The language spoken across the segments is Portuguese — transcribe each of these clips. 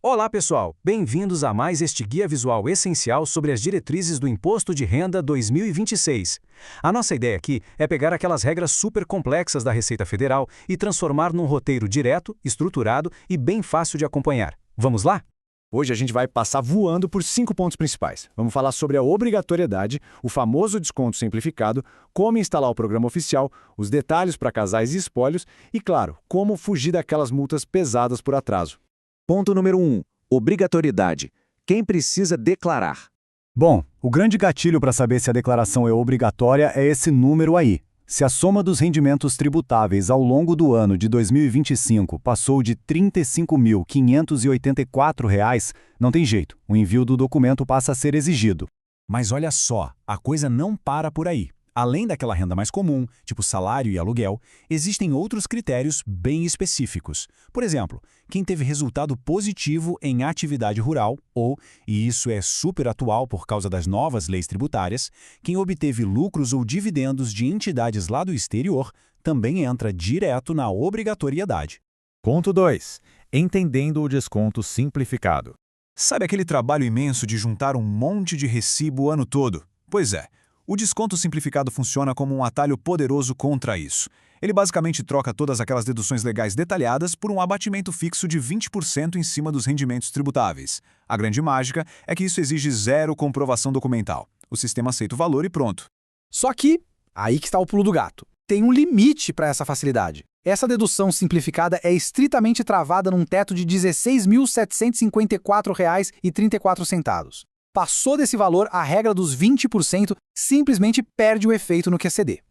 Olá, pessoal! Bem-vindos a mais este guia visual essencial sobre as diretrizes do Imposto de Renda 2026. A nossa ideia aqui é pegar aquelas regras super complexas da Receita Federal e transformar num roteiro direto, estruturado e bem fácil de acompanhar. Vamos lá? Hoje a gente vai passar voando por 5 pontos principais. Vamos falar sobre a obrigatoriedade, o famoso desconto simplificado, como instalar o programa oficial, os detalhes para casais e espólios e, claro, como fugir daquelas multas pesadas por atraso. Ponto número 1. Obrigatoriedade. Quem precisa declarar? Bom, o grande gatilho para saber se a declaração é obrigatória é esse número aí. Se a soma dos rendimentos tributáveis ao longo do ano de 2025 passou de R$ 35.584, não tem jeito, o envio do documento passa a ser exigido. Mas olha só, a coisa não para por aí. Além daquela renda mais comum, tipo salário e aluguel, existem outros critérios bem específicos. Por exemplo, quem teve resultado positivo em atividade rural ou, e isso é super atual por causa das novas leis tributárias, quem obteve lucros ou dividendos de entidades lá do exterior também entra direto na obrigatoriedade. Ponto 2. Entendendo o desconto simplificado. Sabe aquele trabalho imenso de juntar um monte de recibo o ano todo? Pois é. O desconto simplificado funciona como um atalho poderoso contra isso. Ele basicamente troca todas aquelas deduções legais detalhadas por um abatimento fixo de 20% em cima dos rendimentos tributáveis. A grande mágica é que isso exige zero comprovação documental. O sistema aceita o valor e pronto. Só que, aí que está o pulo do gato. Tem um limite para essa facilidade. Essa dedução simplificada é estritamente travada num teto de R$ 16.754,34. Passou desse valor, a regra dos 20% simplesmente perde o efeito no QCD.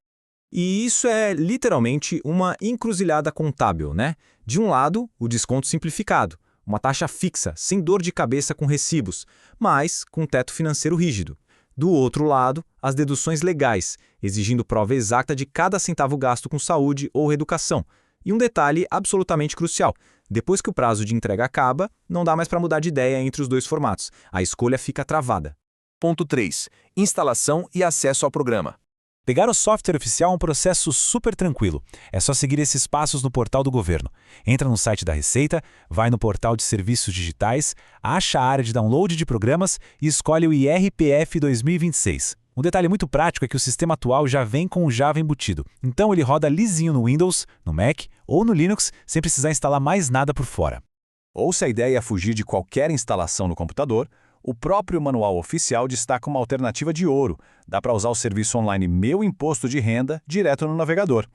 E isso é literalmente uma encruzilhada contábil, né? De um lado, o desconto simplificado, uma taxa fixa, sem dor de cabeça com recibos, mas com teto financeiro rígido. Do outro lado, as deduções legais, exigindo prova exata de cada centavo gasto com saúde ou educação. E um detalhe absolutamente crucial: depois que o prazo de entrega acaba, não dá mais para mudar de ideia entre os dois formatos. A escolha fica travada. Ponto 3. Instalação e acesso ao programa. Pegar o software oficial é um processo super tranquilo. É só seguir esses passos no portal do governo. Entra no site da Receita, vai no portal de serviços digitais, acha a área de download de programas e escolhe o IRPF 2026. Um detalhe muito prático é que o sistema atual já vem com o Java embutido, então ele roda lisinho no Windows, no Mac ou no Linux sem precisar instalar mais nada por fora. Ou se a ideia é fugir de qualquer instalação no computador, o próprio manual oficial destaca uma alternativa de ouro. Dá para usar o serviço online Meu Imposto de Renda direto no navegador.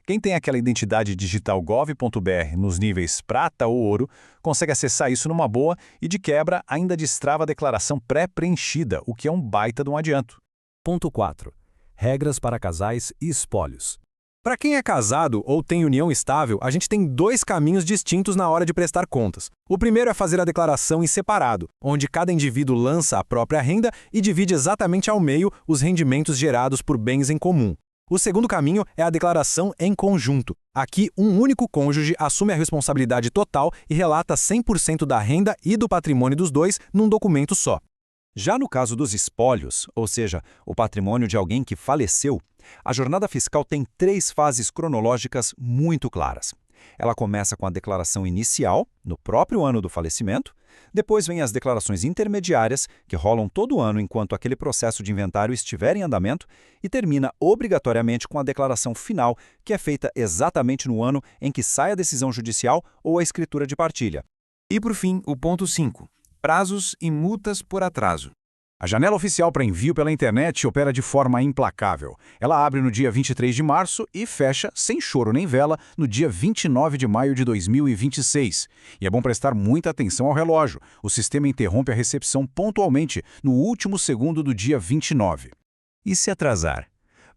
Quem tem aquela identidade digital gov.br nos níveis prata ou ouro, consegue acessar isso numa boa e, de quebra, ainda destrava a declaração pré-preenchida, o que é um baita de um adianto. Ponto 4. Regras para casais e espólios. Para quem é casado ou tem união estável, a gente tem dois caminhos distintos na hora de prestar contas. O primeiro é fazer a declaração em separado, onde cada indivíduo lança a própria renda e divide exatamente ao meio os rendimentos gerados por bens em comum. O segundo caminho é a declaração em conjunto. Aqui, um único cônjuge assume a responsabilidade total e relata 100% da renda e do patrimônio dos dois num documento só. Já no caso dos espólios, ou seja, o patrimônio de alguém que faleceu, a jornada fiscal tem 3 fases cronológicas muito claras. Ela começa com a declaração inicial, no próprio ano do falecimento, depois vem as declarações intermediárias, que rolam todo ano enquanto aquele processo de inventário estiver em andamento, e termina obrigatoriamente com a declaração final, que é feita exatamente no ano em que sai a decisão judicial ou a escritura de partilha. E por fim, o ponto 5. Prazos e multas por atraso. A janela oficial para envio pela internet opera de forma implacável. Ela abre no dia 23 de março e fecha, sem choro nem vela, no dia 29 de maio de 2026. E é bom prestar muita atenção ao relógio. O sistema interrompe a recepção pontualmente, no último segundo do dia 29. E se atrasar?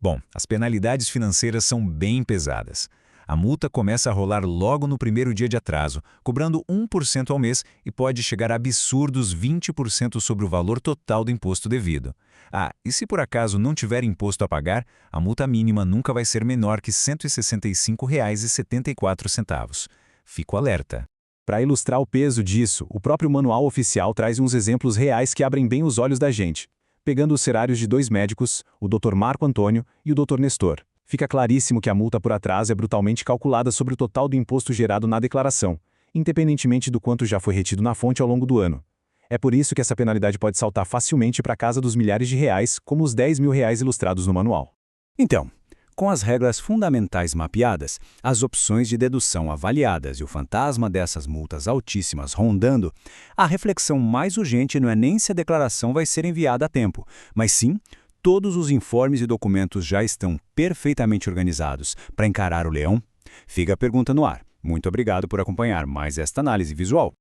Bom, as penalidades financeiras são bem pesadas. A multa começa a rolar logo no primeiro dia de atraso, cobrando 1% ao mês e pode chegar a absurdos 20% sobre o valor total do imposto devido. Ah, e se por acaso não tiver imposto a pagar, a multa mínima nunca vai ser menor que R$ 165,74. Fico alerta. Para ilustrar o peso disso, o próprio manual oficial traz uns exemplos reais que abrem bem os olhos da gente. Pegando os cenários de 2 médicos, o Dr. Marco Antônio e o Dr. Nestor. Fica claríssimo que a multa por atraso é brutalmente calculada sobre o total do imposto gerado na declaração. independentemente do quanto já foi retido na fonte ao longo do ano. É por isso que essa penalidade pode saltar facilmente para a casa dos milhares de reais, como os R$ 10.000 ilustrados no manual. Então, com as regras fundamentais mapeadas, as opções de dedução avaliadas e o fantasma dessas multas altíssimas rondando, a reflexão mais urgente não é nem se a declaração vai ser enviada a tempo, mas sim todos os informes e documentos já estão perfeitamente organizados para encarar o leão? Fica a pergunta no ar. Muito obrigado por acompanhar mais esta análise visual.